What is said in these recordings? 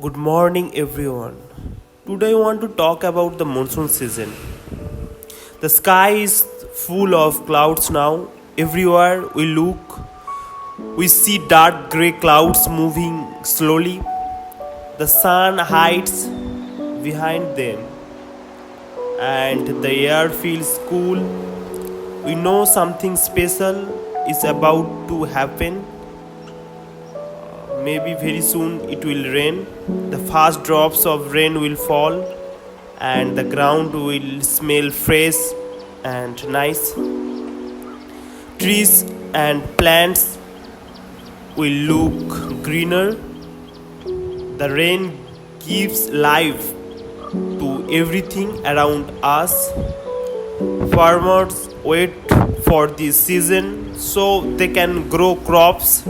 Good morning, everyone. Today, I want to talk about the monsoon season. The sky is full of clouds now. Everywhere we look, we see dark gray clouds moving slowly. The sun hides behind them, and the air feels cool. We know something special is about to happen. Maybe very soon it will rain. The fast drops of rain will fall, and the ground will smell fresh and nice. Trees and plants will look greener. The rain gives life to everything around us. Farmers wait for this season so they can grow crops.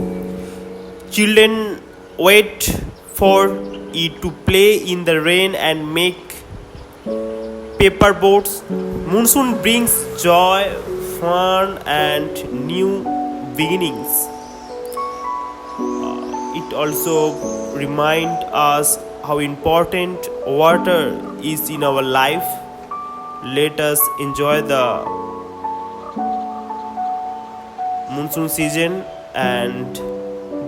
Children wait for it to play in the rain and make paper boats. Monsoon brings joy, fun, and new beginnings. It also reminds us how important water is in our life. Let us enjoy the monsoon season and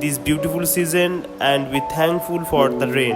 this beautiful season and be thankful for the rain.